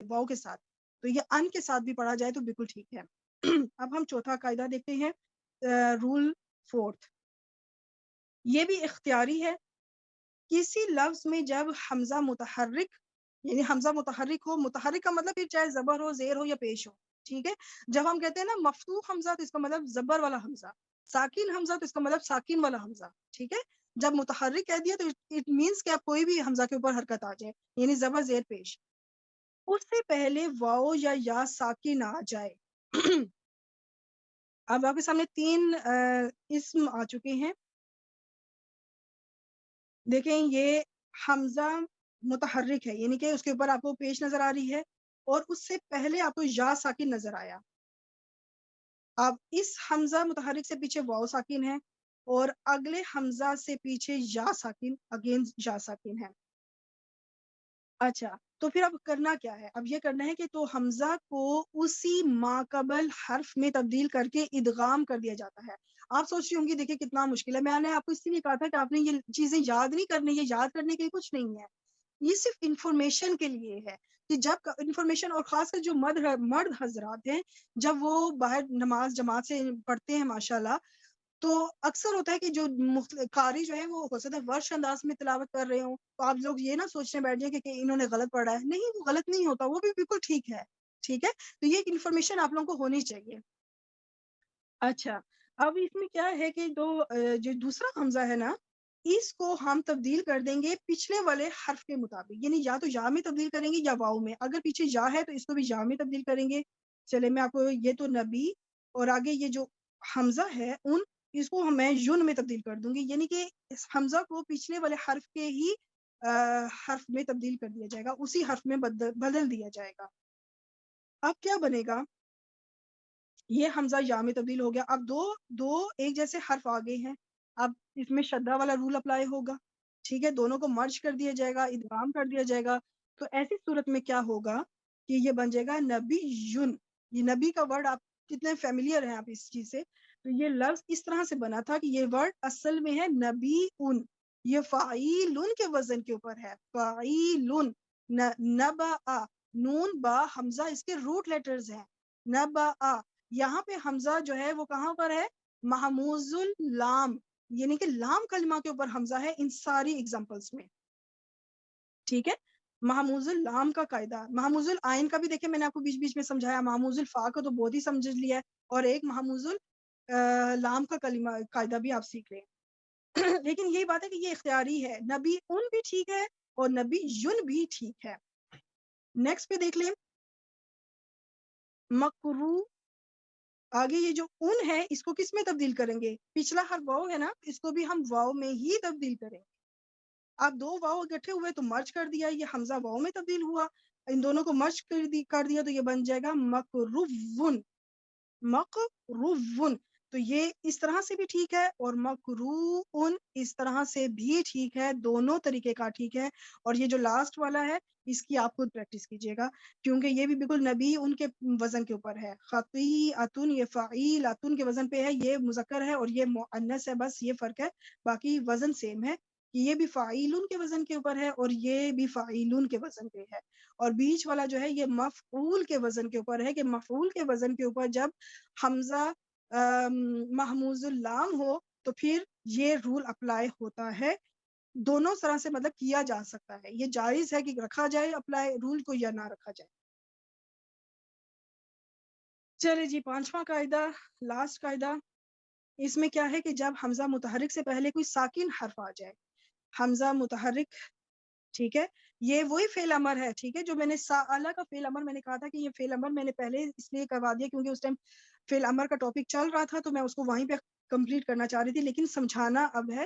واو کے ساتھ، تو یہ ان کے ساتھ بھی پڑھا جائے تو بالکل ٹھیک ہے۔ اب ہم چوتھا قاعدہ دیکھتے ہیں، رول فورتھ، یہ بھی اختیاری ہے۔ کسی لفظ میں جب حمزہ متحرک، یعنی حمزہ متحرک ہو، متحرک کا مطلب پھر چاہے زبر ہو، زیر ہو یا پیش ہو، ٹھیک ہے۔ جب ہم کہتے ہیں نا مفتوح حمزہ تو اس کا مطلب زبر والا حمزہ، ساکن حمزہ تو اس کا مطلب ساکن والا حمزہ، ٹھیک ہے۔ جب متحرک کہہ دیا تو اٹ مینس کہ آپ کوئی بھی حمزہ کے اوپر حرکت آ جائے، یعنی زبر زیر پیش، اس سے پہلے واو یا ساکن آ جائے۔ اب آپ کے سامنے 3 اسم آ چکے ہیں، دیکھیں یہ حمزہ متحرک ہے، یعنی کہ اس کے اوپر آپ کو پیش نظر آ رہی ہے، اور اس سے پہلے آپ کو یا ساکن نظر آیا۔ اب اس حمزہ متحرک سے پیچھے واو ساکن ہے، اور اگلے حمزہ سے پیچھے یا ساکن، اگین یا ساکن ہے۔ اچھا، تو پھر اب کرنا کیا ہے؟ اب یہ کرنا ہے کہ تو حمزہ کو اسی ماقبل حرف میں تبدیل کر کے ادغام کر دیا جاتا ہے۔ آپ سوچ رہی ہوں گی دیکھیں کتنا مشکل ہے، میں نے آپ کو اس لیے کہا تھا کہ آپ نے یہ چیزیں یاد نہیں کرنی، یہ یاد کرنے کے لیے کچھ نہیں ہے، یہ صرف انفارمیشن کے لیے ہے کہ جب انفارمیشن، اور خاص کر جو مرد حضرات ہیں جب وہ باہر نماز جماعت سے پڑھتے ہیں ماشاءاللہ، تو اکثر ہوتا ہے کہ جو قاری جو ہے وہ ہو سکتا ہے ورش انداز میں تلاوت کر رہے ہوں، تو آپ لوگ یہ نہ سوچنے بیٹھ جائیں کہ انہوں نے غلط پڑھا ہے، نہیں، وہ غلط نہیں ہوتا، وہ بھی بالکل ٹھیک ہے، ٹھیک ہے۔ تو یہ ایک انفارمیشن آپ لوگوں کو ہونی چاہیے۔ اچھا، اب اس میں کیا ہے کہ جو دوسرا حمزہ ہے نا، اس کو ہم تبدیل کر دیں گے پچھلے والے حرف کے مطابق، یعنی یا تو یا میں تبدیل کریں گے یا واؤ میں، اگر پیچھے یا ہے تو اس کو بھی یا میں تبدیل کریں گے۔ چلے میں آپ کو یہ تو نبی، اور آگے یہ جو حمزہ ہے ان، اس کو میں یون میں تبدیل کر دوں گی، یعنی کہ اس حمزہ کو پچھلے والے حرف کے ہی حرف میں تبدیل کر دیا جائے گا، اسی حرف میں بدل دیا جائے گا۔ اب کیا بنے گا؟ یہ حمزہ یا میں تبدیل ہو گیا، اب دو ایک جیسے حرف آگے ہیں، اب اس میں شدہ والا رول اپلائی ہوگا، ٹھیک ہے، دونوں کو مرج کر دیا جائے گا، ادغام کر دیا جائے گا۔ تو ایسی صورت میں کیا ہوگا کہ یہ بن جائے گا نبی یون۔ یہ نبی کا ورڈ آپ کتنے فیملیئر ہیں آپ اس چیز سے، تو یہ لفظ اس طرح سے بنا تھا کہ یہ ورڈ اصل میں ہے نبی ان، یہ فعیلن کے وزن کے اوپر ہے، فعیلن، نبا، نون با حمزہ اس کے روٹ لیٹرز ہیں، نبا، یہاں پہ حمزہ جو ہے وہ کہاں پر ہے؟ محموز اللام، یعنی کہ لام کلمہ کے اوپر حمزہ ہے ان ساری ایگزامپلس میں، ٹھیک ہے۔ محموز اللام کا قاعدہ، محموز العین کا بھی دیکھیں میں نے آپ کو بیچ بیچ میں سمجھایا، محموز الفا کا تو بہت ہی سمجھ لیا ہے، اور ایک محموز اللام کا کلمہ قاعدہ بھی آپ سیکھ لیں۔ لیکن یہی بات ہے کہ یہ اختیاری ہے، نبی ان بھی ٹھیک ہے اور نبی یون بھی ٹھیک ہے۔ نیکسٹ پہ دیکھ لیں، مکرو، آگے یہ جو ان ہے اس کو کس میں تبدیل کریں گے؟ پچھلا حرف واؤ ہے نا، اس کو بھی ہم واؤ میں ہی تبدیل کریں گے۔ اب دو واؤ اکٹھے ہوئے تو مرج کر دیا، یہ حمزہ واؤ میں تبدیل ہوا، ان دونوں کو مرج کر دیا تو یہ بن جائے گا مکروون، مکروون، تو یہ اس طرح سے بھی ٹھیک ہے، اور مکرون اس طرح سے بھی ٹھیک ہے، دونوں طریقے کا ٹھیک ہے۔ اور یہ جو لاسٹ والا ہے اس کی آپ خود پریکٹس کیجئے گا، کیونکہ یہ بھی بالکل نبی ان کے وزن کے اوپر ہے، خطیعتن یہ فعیلتن کے وزن پہ ہے، یہ مذکر ہے اور یہ مؤنث ہے، بس یہ فرق ہے، باقی وزن سیم ہے، کہ یہ بھی فاعلن کے وزن کے اوپر ہے اور یہ بھی فاعلون کے وزن پہ ہے، اور بیچ والا جو ہے یہ مفعول کے وزن کے اوپر ہے، کہ مفعول کے وزن کے اوپر جب حمزہ محموز اللام ہو تو پھر یہ رول اپلائی ہوتا ہے، دونوں طرح سے مطلب کیا جا سکتا ہے، یہ جائز ہے کہ رکھا جائے اپلائی رول کو یا نہ رکھا جائے۔ چلے جی، 5واں قاعدہ، لاسٹ قاعدہ، اس میں کیا ہے کہ جب حمزہ متحرک سے پہلے کوئی ساکن حرف آ جائے، حمزہ متحرک، ٹھیک ہے، یہ وہی فعل امر ہے، ٹھیک ہے، جو میں نے سألہ کا فعل امر میں نے کہا تھا کہ یہ فعل امر میں نے پہلے اس لیے کروا دیا کیونکہ اس ٹائم فعل امر کا ٹاپک چل رہا تھا تو میں اس کو وہیں پہ کمپلیٹ کرنا چاہ رہی تھی، لیکن سمجھانا اب ہے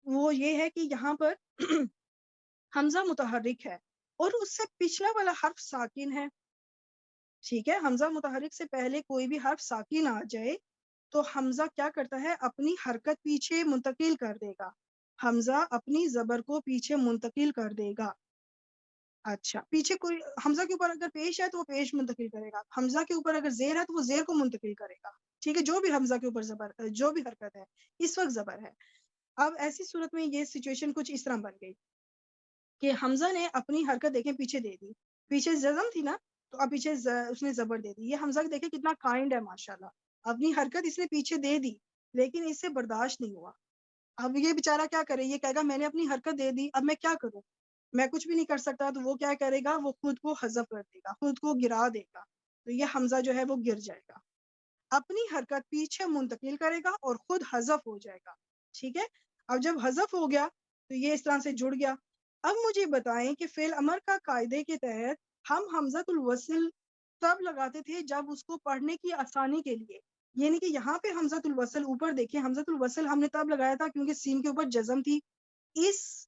وہ یہ ہے کہ یہاں پر حمزہ متحرک ہے اور اس سے پچھلا والا حرف ساکن ہے، ٹھیک ہے، حمزہ متحرک سے پہلے کوئی بھی حرف ساکن آ جائے تو حمزہ کیا کرتا ہے؟ اپنی حرکت پیچھے منتقل کر دے گا، حمزہ اپنی زبر کو پیچھے منتقل کر دے گا۔ اچھا، پیچھے کوئی حمزہ کے اوپر اگر پیش ہے تو وہ پیش منتقل کرے گا، حمزہ کے اوپر اگر زیر ہے تو وہ زیر کو منتقل کرے گا، ٹھیک ہے، جو بھی حمزہ کے اوپر زبر، جو بھی حرکت ہے اس وقت زبر ہے۔ اب ایسی صورت میں یہ سچویشن کچھ اس طرح بن گئی کہ حمزہ نے اپنی حرکت دیکھیں پیچھے دے دی، پیچھے جزم تھی نا، تو اب پیچھے اس نے زبر دے دی. یہ حمزہ دیکھے کتنا کائنڈ ہے ماشاءاللہ. اپنی حرکت اس نے پیچھے دے دی لیکن اس سے برداشت نہیں ہوا. اب یہ بیچارہ کیا کرے، یہ کہے گا میں نے اپنی حرکت دے دی، اب میں کیا کروں، میں کچھ بھی نہیں کر سکتا. تو وہ کیا کرے گا، وہ خود کو حذف کر دے گا، خود کو گرا دے گا. تو یہ حمزہ جو ہے وہ گر جائے گا، اپنی حرکت پیچھے منتقل کرے گا اور خود حذف ہو جائے گا. ٹھیک ہے. اب جب حذف ہو گیا تو یہ اس طرح سے جڑ گیا. اب مجھے بتائیں کہ فعل امر کا قاعدے کے تحت ہم حمزۃ الوصل تب لگاتے تھے جب اس کو پڑھنے کی آسانی کے لیے، یعنی کہ یہاں پہ حمزۃ الوصل اوپر دیکھیں، حمزۃ الوصل ہم نے تب لگایا تھا کیونکہ سین کے اوپر جزم تھی، اس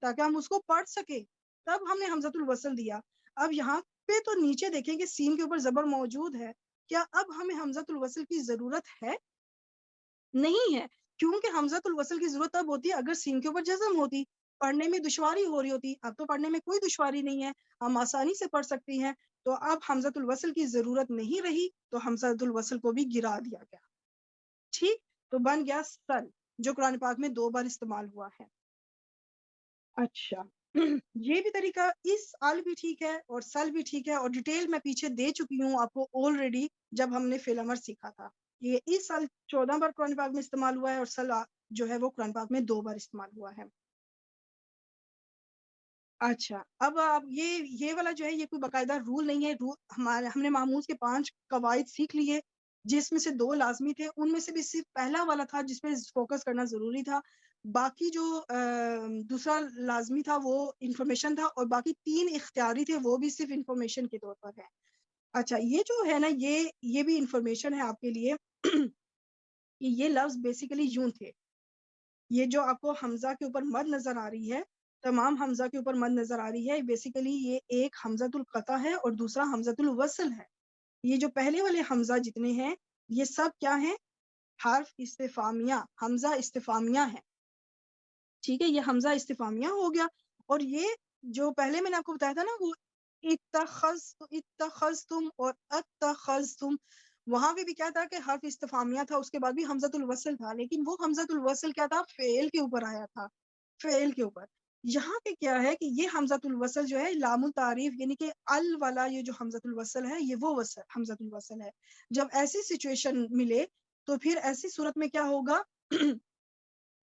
تاکہ ہم اس کو پڑھ سکے تب ہم نے حمزۃ الوصل دیا. اب یہاں پہ تو نیچے دیکھیں کہ سین کے اوپر زبر موجود ہے، کیا اب ہمیں حمزۃ الوصل کی ضرورت ہے؟ نہیں ہے، کیونکہ حمزۃ الوصل کی ضرورت تب ہوتی اگر سین کے اوپر جزم ہوتی، پڑھنے میں دشواری ہو رہی ہوتی. اب تو پڑھنے میں کوئی دشواری نہیں ہے، ہم آسانی سے پڑھ سکتی ہیں. تو اب حمزۃ الوصل کی ضرورت نہیں رہی تو حمزۃ الوصل کو بھی گرا دیا گیا. ٹھیک، تو بن گیا سل، جو قرآن پاک میں 2 بار استعمال ہوا ہے. اچھا یہ بھی طریقہ، اس ال بھی ٹھیک ہے اور سل بھی ٹھیک ہے، اور ڈیٹیل میں پیچھے دے چکی ہوں آپ کو آلریڈی جب ہم نے فعل امر سیکھا تھا. یہ اس سال 14 بار قرآن پاک میں استعمال ہوا ہے اور سل جو ہے وہ قرآن پاک میں 2 بار استعمال ہوا ہے. اچھا، اب یہ والا جو ہے یہ کوئی باقاعدہ رول نہیں ہے. ہم نے محمود کے 5 قواعد سیکھ لیے جس میں سے 2 لازمی تھے، ان میں سے بھی صرف پہلا والا تھا جس پہ فوکس کرنا ضروری تھا. باقی جو دوسرا لازمی تھا وہ انفارمیشن تھا، اور باقی 3 اختیاری تھے وہ بھی صرف انفارمیشن کے طور پر ہے. اچھا، یہ جو ہے نا یہ بھی انفارمیشن ہے آپ کے لیے کہ یہ لفظ بیسیکلی یوں تھے. یہ جو آپ کو حمزہ کے اوپر مد نظر آ رہی ہے، تمام حمزہ کے اوپر مد نظر آ رہی ہے، بیسیکلی یہ ایک حمزۃ القطع ہے اور دوسرا حمزۃ الوصل ہے. یہ جو پہلے والے حمزہ جتنے ہیں یہ سب کیا ہیں، حرف استفہامیہ، حمزہ استفہامیہ ہے. ٹھیک ہے، یہ حمزہ استفہامیہ ہو گیا. اور یہ جو پہلے میں نے آپ کو بتایا تھا نا وہ اتخذتم اور اتخذتم، وہاں پہ بھی کیا تھا کہ حرف استفہامیہ تھا، اس کے بعد بھی حمزۃ الوصل تھا، لیکن وہ حمزۃ الوصل کیا تھا، فعل کے اوپر آیا تھا، فعل کے اوپر. یہاں پہ کیا ہے کہ یہ حمزۃ الوصل جو ہے لام التعریف، یعنی کہ ال والا یہ جو حمزۃ الوصل ہے یہ وہ حمزۃ الوصل ہے. جب ایسی سچویشن ملے تو پھر ایسی صورت میں کیا ہوگا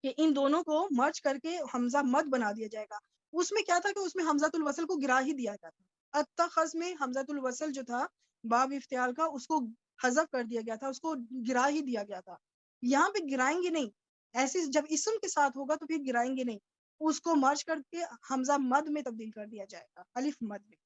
کہ ان دونوں کو مرج کر کے حمزہ مد بنا دیا جائے گا. اس میں کیا تھا کہ اس میں حمزۃ الوصل کو گرا ہی دیا جاتا. اتخذ میں حمزۃ الوصل جو تھا باب افتعال کا، اس کو حذف کر دیا گیا تھا، اس کو گرا ہی دیا گیا تھا. یہاں پہ گرائیں گے نہیں، ایسے جب اسم کے ساتھ ہوگا تو پھر گرائیں گے نہیں، اس کو مرج کر کے حمزہ مد میں تبدیل کر دیا جائے گا، الف مد میں.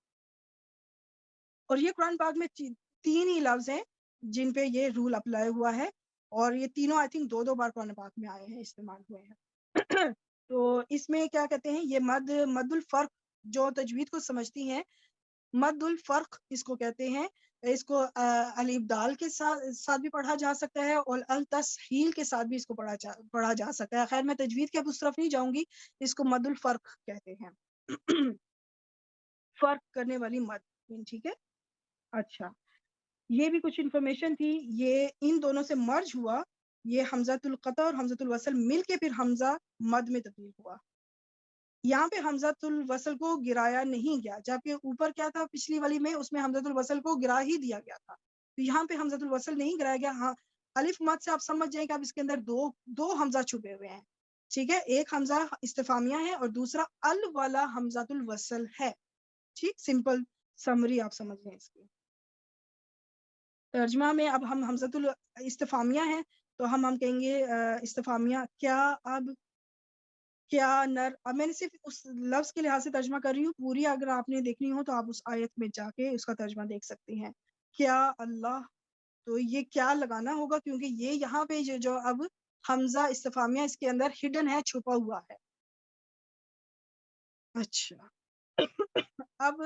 اور یہ قرآن پاک میں 3 ہی لفظ ہیں جن پہ یہ رول اپلائی ہوا ہے، اور یہ تینوں آئی تھنک 2 بار قرآن پاک میں آئے ہیں، استعمال ہوئے ہیں. تو اس میں کیا کہتے ہیں، یہ مد الفرق، جو تجوید کو سمجھتی ہیں مد الفرق اس کو کہتے ہیں. اس کو الف دال کے ساتھ بھی پڑھا جا سکتا ہے اور التسہیل کے ساتھ بھی اس کو پڑھا جا سکتا ہے. خیر میں تجوید کے اب اس طرف نہیں جاؤں گی، اس کو مد الفرق کہتے ہیں فرق کرنے والی مد. ٹھیک ہے. اچھا، یہ بھی کچھ انفارمیشن تھی. یہ ان دونوں سے مرج ہوا، یہ حمزۃ القطع اور حمزۃ الوصل مل کے پھر حمزہ مد میں تبدیل ہوا. یہاں پہ حمزۃ الوصل کو گرایا نہیں گیا، جبکہ اوپر کیا تھا پچھلی والی میں، اس میں حمزۃ الوصل کو گرا ہی دیا گیا تھا. تو یہاں پہ حمزۃ الوصل نہیں گرایا گیا. ہاں، الف مد سے آپ سمجھ جائیں کہ اب اس کے اندر دو حمزہ چھپے ہوئے ہیں. ٹھیک ہے، ایک حمزہ استفہامیہ ہے اور دوسرا ال والا حمزۃ الوصل ہے. ٹھیک، سمپل سمری آپ سمجھ لیں اس کی. ترجمہ میں اب ہم حمزۃ الاستفہامیہ ہیں تو ہم کہیں گے استفہامیہ کیا، اب کیا نر. اب میں نے صرف اس لفظ کے لحاظ سے ترجمہ کر رہی ہوں، پوری اگر آپ نے دیکھنی ہو تو آپ اس آیت میں جا کے اس کا ترجمہ دیکھ سکتی ہیں. کیا اللہ، تو یہ کیا لگانا ہوگا کیونکہ یہ یہاں پہ جو اب حمزہ استفہامیہ اس کے اندر ہڈن ہے، چھپا ہوا ہے. اچھا اب